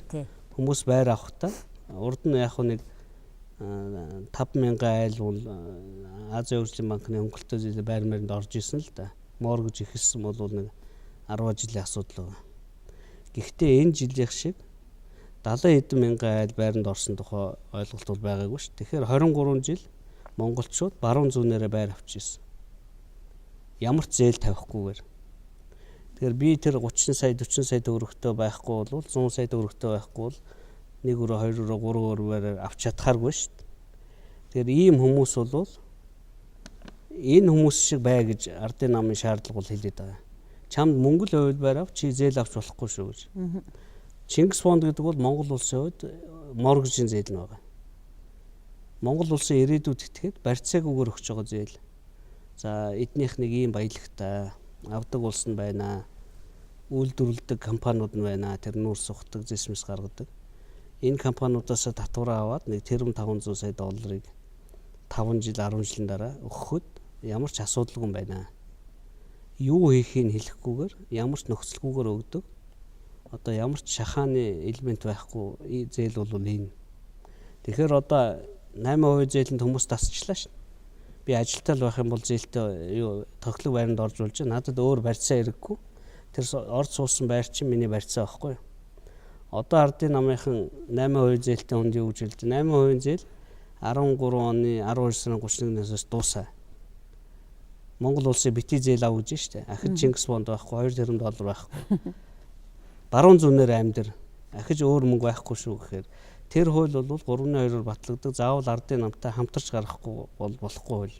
Speaker 2: хүмүүс байр авахтаа урд нь яг нэг 5,000 айл бол Азийн хөгжлийн банкны хөнгөлөлтөө зээл байр маянд орж исэн л да. Моргэж ихэлсэн бол нэг 10 жилийн асуудал байна. Гэхдээ энэ жилийнх шиг 70 хэдэн мянган айл байранд орсон тухай ойлголт бол байгаагүй шүү. Тэгэхээр 23 жил монголчууд баруун зүүнээрээ байр авчихсан. Ямар ч зээл тавихгүйгээр. Тэгэхээр би тэр 30 сая 40 сая төгрөгтэй байхгүй бол 100 сая төгрөгтэй байхгүй бол 1 өрөө 2 өрөө 3 өрөөр авч чадхааргүй шүү. Тэгэхээр ийм хүмүүс бол энэ хүмүүс шиг бай гэж ардын намын шаардлага бол хэлээд байгаа. Чамд мөнгө л хувилбар ав чи зээл авч болохгүй шүү гэж. Чингис бонд гэдэг бол Монгол улсын хувьд моргжийн зээл нь байгаа. Монгол улсын ирээдүйд итгэхэд барьцаагүйгээр өгч байгаа зээл. За эднийх нэг ийм баялагтай авдаг улс нь байна. Үйлдвэрлэдэг компаниуд нь байна. Тэр нүүр сухдаг, зэсмэс гаргадаг. Энэ компаниудаас татвараа аваад нэг тэрбум 500 сая долларыг 5 жил 10 жилийн дараа өгөхөд ямар ч асуудалгүй байна. Юу хийхийг хэлэхгүйгээр ямар ч нөхцөлгүйгээр өгдөг. Одоо ямар ч шахааны элемент байхгүй зээл бол энэ. Тэгэхээр одоо 8% зээлэнд хүмүүс тасчлаа шин. Би ажилтаа л байх юм бол зээлтэй юу тоглог байранд орж болж надад өөр барьцаа хэрэггүй. Тэр орж суусан байр чинь миний барьцаа байхгүй. Одоо ардын намынхан 8% зээлтэй хүнд юу гэж хэлж 8% зээл 13 оны 12 сарын 31-ээс дуусаа. Монгол улсын бити зээл ав гэж штэ. Ахиж Чингис бонд байхгүй 2 тэрбум доллар байхгүй. Баруун зүүнээр амьдэр ахиж өөр мөнгө байхгүй шүү гэхээр тэр хууль бол 3-2-оор батлагддаг. Заавал ардын намтай хамтарч гарахгүй бол болохгүй хууль.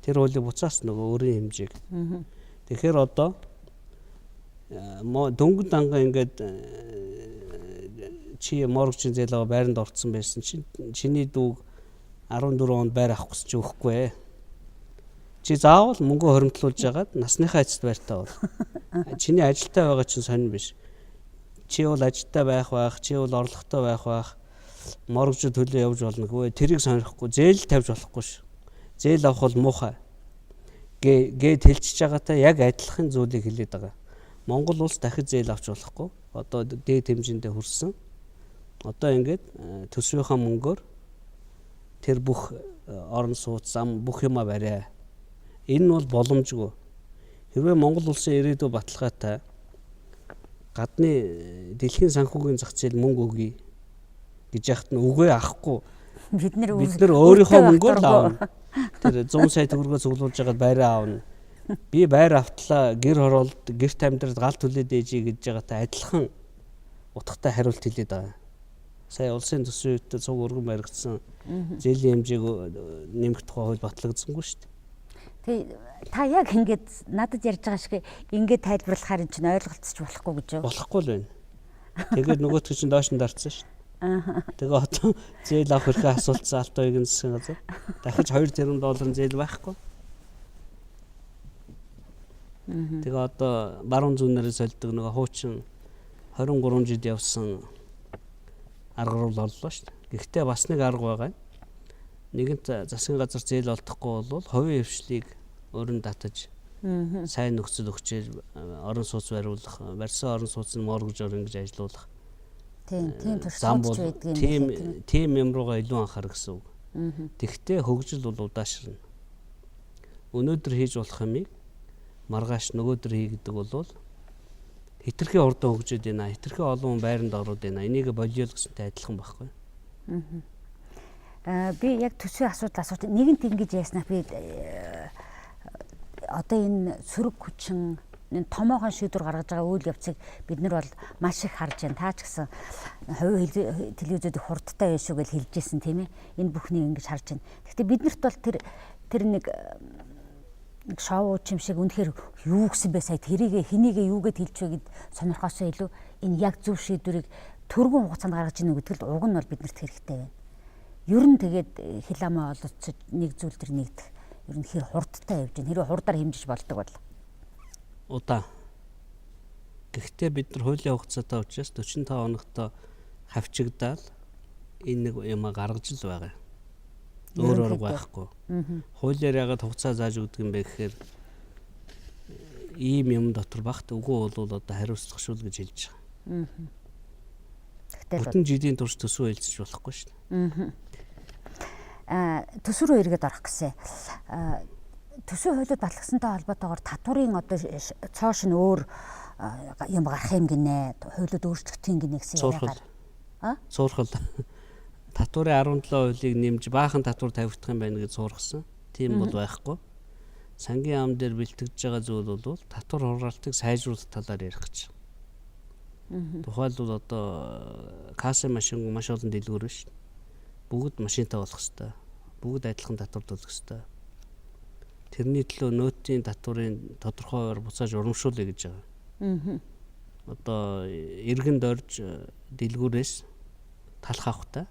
Speaker 2: Тэр хуулийн буцаас нөгөө өөрийн хэмжээг. Тэгэхээр одоо дөнгөж данга ингээд чи моргжийн зээл аваа байранд орцсон байсан чинь чиний дүүг 14 онд байр авах гэж өгөхгүй ээ. Чи заавал мөнгө хоримтлуулж ягаад насныхаа эцэст байртаа бол. Чиний ажилтаа байгаа чинь сонир биш. Чи бол ажилтаа байх, чи бол орлоготой байх, моргожид төлөө явж болно гэвэ тэрийг сонихгүй зээл тавьж болохгүй ш. Зээл авах бол муухай. Гээд хэлчихэж байгаатай яг адилхан зүйлийг хэлээд байгаа. Монгол улс дахид зээл авч болохгүй. Одоо дээд хэмжээндээ хүрсэн. Одоо ингээд төсвийнхаа мөнгөөр тэр бүх орон сууц зам бүх юма бариа. Энэ нь бол боломжгүй. Хэрвээ Монгол улсын ирээдүй баталгаатай гадны дэлхийн санхүүгийн зах зээл мөнгө өгье гэж яхад нь үгүй авахгүй. Бид нар өөрийнхөө мөнгөөр л аавна. Тэр 100 сая төгрөгөө цуглуулж байгаад байраа аавна. Би байр автлаа, гэр хороолт, гэрт амьдрал гал төлөөд ээжий гэж байгаатай адилхан утгатай хариулт хэлээд байгаа. Сая улсын төсвийн үедээ цуг өргөн баригдсан зээлийн хэмжээг нэмэх тухай хууль батлагдсангүй шүү дээ.
Speaker 1: Тэгээ та яг ингэж надад ярьж байгаа шиг ингэж тайлбарлахаар энэ чинь ойлголцож болохгүй гэж юу?
Speaker 2: Болохгүй л байна. Тэгээд нөгөөтгөө чинь доош нь дарцсан шүү дээ. Тэгээ одоо зээл авах хэрэгтэй асуултсан алт ойгийн засгийн газар дахиж 2 тэрбум долларын зээл байхгүй. Тэгээ одоо баруун зүүнээрээ солидог нөгөө хуучин 23 жил явсан арга руу орлоо шүү дээ. Гэхдээ бас нэг арга байгаа. Нэгэнт засгийн газар зээл олдохгүй бол хувийн хвшлийг өөрөнд татаж сайн нөхцөл өгчээр орон сууц бариулах, барьсан орон сууц нь моргож ингэж ажилуулах.
Speaker 1: Тийм туршлагач байдгийг
Speaker 2: тийм юм руугаа илүү анхаарах гэсэн үг. Тэгвэл хөгжил бол удаашрна. Өнөөдөр хийж болох юмыг маргааш нөгөөдөр хий гэдэг бол хитрхи урдан хөгжөөд байна. Хитрхи олон хүн байранд ороод байна. Энийг болио л гэсэнтэй адилхан байхгүй.
Speaker 1: Би яг төсвийн асуудал асууж нэгэнт ингэж яаснаа би одоо энэ сөрөг хүчин энэ томоохон шийдвэр гаргаж байгаа үйл явцыг бид нар бол маш их харж байна. Та ч гэсэн хувийн телевизүүд их хурдтай байш шүү гэж хэлжсэн тийм ээ. Энэ бүхнийг ингэж харж байна. Гэхдээ биднэрт бол тэр нэг шоу чим шиг үнэхээр юу гэсэн бэ сая тэрийг хэнийгээ юугээд хэлж вэ гэд сонирхосоо илүү энэ яг зөв шийдвэрийг төргөн хугацаанд гаргаж ийнө гэдэг л уг нь бол биднэрт хэрэгтэй байна. Ер нь тэгээд хил амаа олцож нэг зүйл төр нэгдэх ер нь хэр хурдтай явж байна. Хэрэв хурдаар хэмжиж болдог бол
Speaker 2: удаа. Гэхдээ бид нар хуулийн хугацаатай учраас 45 хоногт хавчигдаад энэ нэг юм гаргаж л байгаа. Өөр байхгүй. Хуулиар ягаад хугацаа зааж өгдөг юм бэ гэхээр ийм юм дотор багт үгүй бол одоо хариуцлах шүүл гэж хэлж байгаа. Бүтэн жилийн турш төсөв хэлцэж болохгүй шүү дээ.
Speaker 1: Төсвөр рүү эргээд орох гэсэн. Төсвийн хуулиуд батлагдсантай холбоотойгоор татварын одоо цоош нь өөр юм гарах юм гинэ. Хуулиуд өөрчлөгдөх юм гинэ гэсэн яриагаар.
Speaker 2: Цуурхал. Татварын 17%-ийг нэмж баахан татвар тавигдах юм байна гэж суургасан. Тийм бол байхгүй. Сангийн ам дээр бэлтгэж байгаа зүйл бол татвар хураалтыг сайжруулах талаар ярих гэж. Тухайлбал одоо касса машин маш олон дэлгүүр биш. Бүгд машинтай болох хэвээр. Бүгд адилхан татвар төлөх хэвээр. Тэрний төлөө нөөтийн татварын тодорхой хуваар буцааж урамшуулъя гэж байгаа. Одоо иргэн дорж дэлгүүрээс талах авахтай.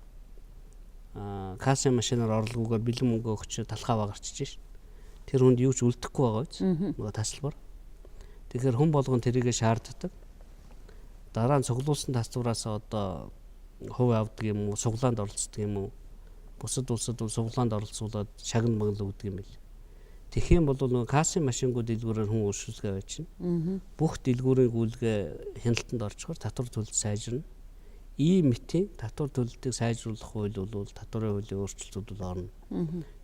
Speaker 2: Касса машинаар орлогоор бэлэн мөнгө өгч талхаа багарчиж шин. Тэр хүнд юу ч үлдэхгүй байгаа биз. Нөгөө тасалбар. Тэгэхээр хүн болгон тэрийгэ шаарддаг. Дараа нь цуглуулсан татвараас одоо хувь авдаг юм уу, суглаанд оролцдог юм уу? Бусад улсад суглаанд оролцуулаад шагнал магнал өгдөг юм бэл. Тэгэх юм бол нөгөө касса машингуу дэлгүүрээр хүн өршүүлгээ байчин. Бүх дэлгүүрийн гүйлгээ хяналтанд орчхоор татвар төлөлт сайжирна. Ийм мэтийн татвар төлөлтийг сайжруулах хууль бол татварын хуулийн өөрчлөлтүүд бол орно.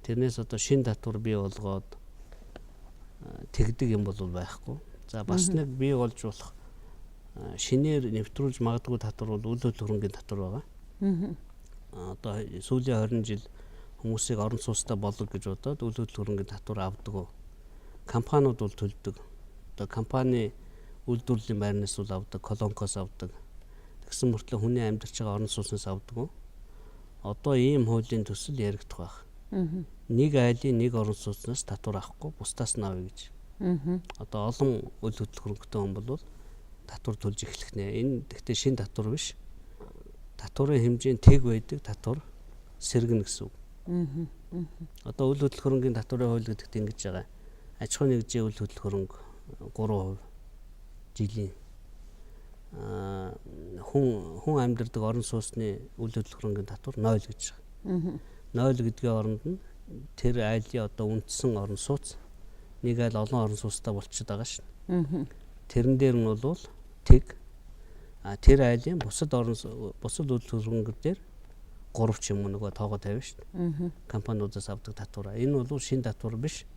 Speaker 2: Тэрнээс одоо шинэ татвар бий болгоод тэгдэг юм бол байхгүй. За бас нэг бий болж болох шинээр нэвтрүүлж магадгүй татвар бол үйл хөдлөлтийн татвар байгаа. Одоо сүүлийн 20 жил хүмүүсийг орон сууцтай болог гэж бодоод үйл хөдлөлтийн татвар авдаг. Компаниуд бол төлдөг. Одоо компани үйлдвэрлэлийн байрнаас бол авдаг, колонкоос авдаг. Тэгсэн мөртлөө хүний амьдарч байгаа орон сууцнаас авдаг. Одоо ийм хуулийн төсөл яригдах байх. Нэг айлын нэг орон сууцнаас татвар авахгүй, бусдаас нь авъя гэж. Одоо олон үйл хөдлөлтөөрөнгөтэй хүн бол татвар төлж эхлэх нэ. Энэ гэхдээ шинэ татвар биш. Татварын хэмжээ нь тэг байдаг, татвар сэргэнэ гэсэн үг. Одоо үйл хөдлөлтөөрөнгөний татварын хууль гэдэгт ингэж байгаа. Аж ахуйн нэгжийн үйл хөдлөлтөөрөнгө 3% жилийн хүн амьдардаг орон сууцны үйл хөдлөлтөөрөнгөний татвар 0 гэж байгаа. 0 гэдгийн оронд нь тэр айлын одоо үндсэн орон сууц нэг айл олон орон сууцтай болчиход байгаа шин. Тэрэн дээр нь бол тэг тэр айлын бусад үйл хөдлөлтөөрөнгө дээр 3 ч юм уу нөгөө тоогоо тавина шин. Компаниудаас авдаг татвар. Энэ бол шинэ татвар биш.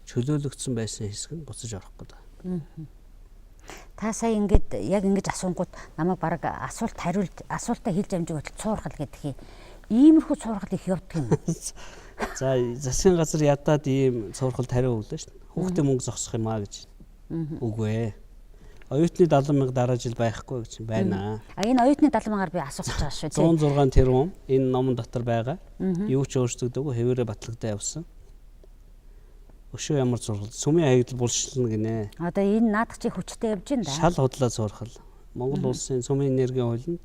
Speaker 2: Чөлөөлөгдсөн байсан хэсэг нь буцаж орох гэдэг.
Speaker 1: Та сая ингээд яг ингэж асуунгууд намайг бараг асуултаа хэлж амжиг батал цуурхал гэдэг юм. Иймэрхүү цуурхал их явдаг юм.
Speaker 2: За засгийн газар ядаад ийм цуурхалд хариу өглөө шин. Хүүхдээ мөнгө зогсох юм аа гэж. Үгүй ээ. Оюутны 70,000 дараа жил байхгүй гэж байна.
Speaker 1: Энэ оюутны 70,000-аар би асуух гэж байгаа шүү дээ.
Speaker 2: 106 тэрбум энэ номон дотор байгаа. Юу ч өөрчлөгдөөгүй хэвээрээ батлагдаа явсан. Өшөө ямар зурхал сүмийн хаягдал булшлна гинэ. Одоо
Speaker 1: энэ наадах чи хүчтэй явж байна да.
Speaker 2: Шал худлаа зурхал. Монгол улсын сүмийн энергийн хуулинд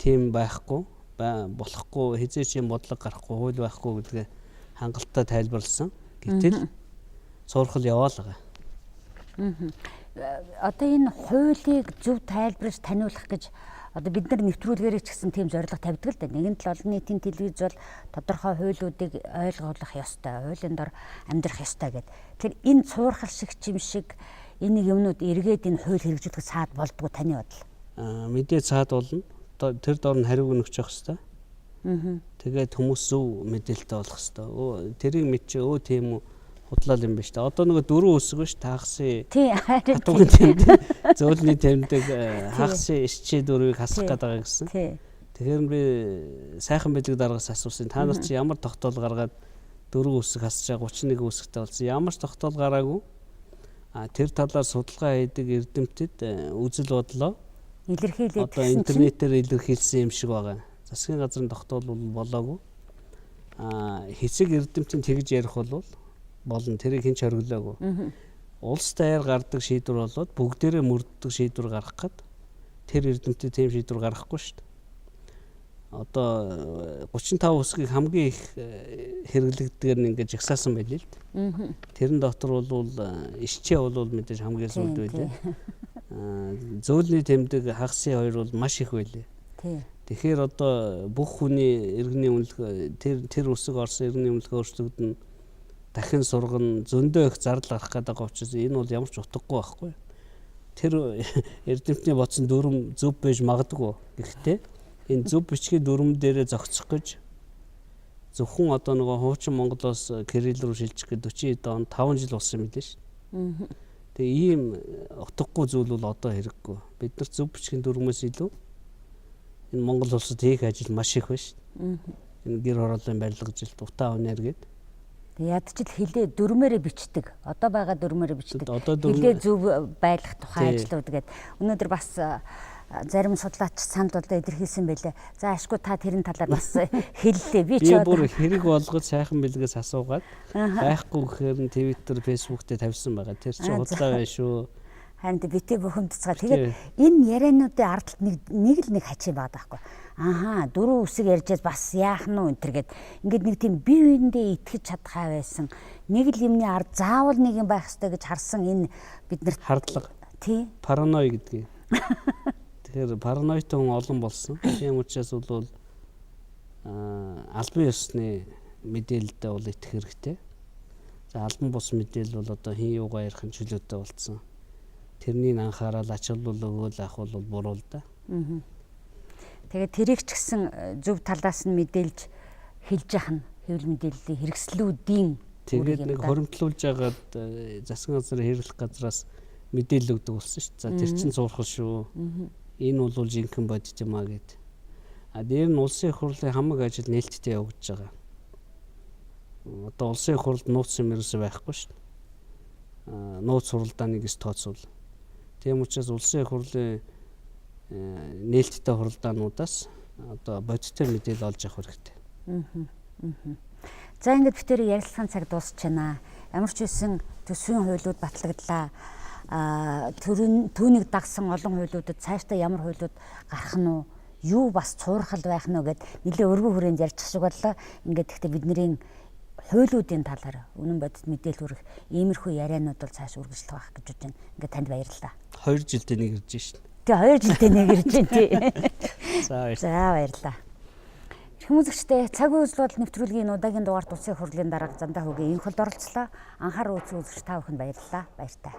Speaker 2: тийм байхгүй, болохгүй, хизээч юм бодлого гарахгүй, хууль байхгүй гэдгээ хангалттай тайлбарласан. Гэтэл зурхал яваал байгаа.
Speaker 1: Одоо энэ хуулийг зөв тайлбарж таниулах гэж одоо бид нар нэвтрүүлгээрээ ч гэсэн тийм зорилго тавьдаг л да. Нэгэн тал олон нийтийн телевиз бол тодорхой хуулиудыг ойлгох ёстой, хуулийн дор амьдрах ёстой гэдэг. Тэгэхээр энэ цуурхал шиг чим шиг энэ юмнууд эргээд энэ хууль хэрэгжүүлэх саад болдгоо таны бодол.
Speaker 2: Мэдээ цаад болно. Тэр дор нь хариуг өгч явах ёстой. Тэгээд хүмүүс зөв мэдээлэлтэй болох ёстой. Тэрийг мэдчихээ тийм үү Худлал юм ба шүү дээ. Одоо нөгөө дөрөв үсэг биш тагсын
Speaker 1: тий харин
Speaker 2: хатуугийн тэмдэг зөөлний тэмдэг хагсын ишчээ дөрвийг хасах гэдэг гэсэн.
Speaker 1: тий
Speaker 2: Тэгэхээр би сайхан бэлэг дараагаас асуусан. Та нар чи ямар тогтоол гаргаад дөрөв үсэг хасчаа 31 үсэгтэй болсон. Ямар ч тогтоол гараагүй. Тэр талаар судалгаа хийдэг эрдэмтэд үзэл бодлоо
Speaker 1: илэрхийлээд
Speaker 2: одоо
Speaker 1: гэсэн чинь
Speaker 2: интернетээр илэрхийлсэн юм шиг байгаа. Засгийн газрын тогтоол болоогүй. Хэсэг эрдэмтэн тэгж ярих болно. Тэрийг хэн ч хориглоогүй. Улс даяар гардаг шийдвэр болоод бүгдээрээ мөрддөг шийдвэр гаргах гээд тэр эрдэмтэд тийм шийдвэр гаргахгүй шүү дээ. Одоо 35 үсгийг хамгийн их хэрэглэгддэг нь ингээд жагсаасан байли л дээ. Тэрэн дотор бол ишчээ бол мэдээж хамгийн сүүлд байлээ. Зөөлний тэмдэг хагасын хоёр бол маш их байлээ. Тэгэхээр одоо бүх хүний иргэний үнэлгээ тэр үсэг орсон иргэний үнэлгээ өөрчлөгдөн дахин сургана зөндөө их зардал гарах гэдэг учраас энэ бол ямар ч утгагүй байхгүй. Тэр эрдэмтний бодсон дүрм зөв байж магадгүй. Гэхдээ энэ зөв бичгийн дүрм дээрээ зохицох гэж зөвхөн одоо нөгөө хуучин Монголоос кирилл руу шилжих гэж 40 онд 5 жил болсон юм билээ шүү. Тэгээ ийм утгагүй зүйл бол одоо хэрэггүй. Бид нар зөв бичгийн дүрмээс илүү энэ Монгол улсад хийх ажил маш их байна шүү. Энэ гэр хорооллын барилга жилт утаа өнөр гэдэг.
Speaker 1: Ядчил хилээ дүрмээрээ бичдэг. Одоо байгаа дүрмээрээ бичдэг.
Speaker 2: Одоо
Speaker 1: Хилээ зөв байлгах тухай ажлууд гэдэг. Өнөөдөр бас зарим судлаач санд болоо илэрхийлсэн байлээ. За ашгүй та тэрийн талаар бас хэллээ. Би ч
Speaker 2: бүр хэрэг болгож сайхан бэлгээс асуугаад байхгүй гэхээр нь Twitter, Facebook дээр тавьсан байгаа. Тэр чинь худлаа байна шүү.
Speaker 1: Харин битээ бухимдцгаа. Тэгээд энэ яриануудын ардалт нэг л хачи байгаа байхгүй. Дөрөв үсэг ярьжээс бас яах нь вэ энэ гэд. Ингээд нэг тийм бие биендээ итгэж чадхаа байсан. Нэг л юмны ард заавал нэг юм байх хэрэгтэй гэж харсан энэ биднэрт
Speaker 2: хардлага.
Speaker 1: Тий.
Speaker 2: Паранои гэдгийг. Тэгэхээр параноитой хүн олон болсон. Тийм учраас бол албан ёсны мэдээлэлдээ бол итгэх хэрэгтэй. За албан бус мэдээлэл бол одоо хин юугаа ярих нь чөлөөтэй болцсон. Тэрнийг анхаарал ачаалал өгөөл авах бол буруу л да.
Speaker 1: Тэгээд тэрийг ч гэсэн зөв талаас нь мэдээлж хэлж яах нь хэвлэл мэдээллийн хэрэгслүүдийн
Speaker 2: тэгээд нэг хоримтлуулж агаад засгийн газрын хэрэглэх газраас мэдээлэл өгдөг болсон шүү дээ. За тэр чинь зурхал шүү. Энэ бол жинхэнэ бодит юм а гэд. Дээр нь улсын их хурлын хамаг ажил нээлттэй явагдаж байгаа. Одоо улсын их хурлд нууц юм ерөөсөй байхгүй шүү дээ. Нууц хуралдааныг эс тооцвол. Тийм учраас улсын их хурлын нээлттэй хуралдаануудаас одоо бодиттой мэдээлэл олж авах хэрэгтэй.
Speaker 1: За ингээд битээр ярилцлагын цаг дуусч байна. Ямар ч үсэн төсвийн хуулиуд батлагдлаа. Түүнийг дагсан олон хуулиудад цаашдаа ямар хуулиуд гарах нь уу? Юу бас цуурхал байх нь вэ гэд нэлээ өргөн хүрээнд ярьчих шиг боллоо. Ингээд гэхдээ бидний хуулиудын талаар үнэн бодит мэдээлэл хүргэх иймэрхүү ярианууд бол цааш үргэлжлэх байх гэж бодож байна. Ингээд танд баярлалаа.
Speaker 2: 2 жилдээ нэг ирж шин.
Speaker 1: Тэгээ 2 жилдээ нэг ирж байна тий.
Speaker 2: За
Speaker 1: баярлалаа. Хүмүүжигчтэй цаг үе үзэл бодол нэвтрүүлгийн удаагийн дугаарт улсын хурлын дарга Зандаа хүүгийн энэ холд оролцлоо. Анхаарал үзүүлж та бүхэнд баярлалаа. Баяртай.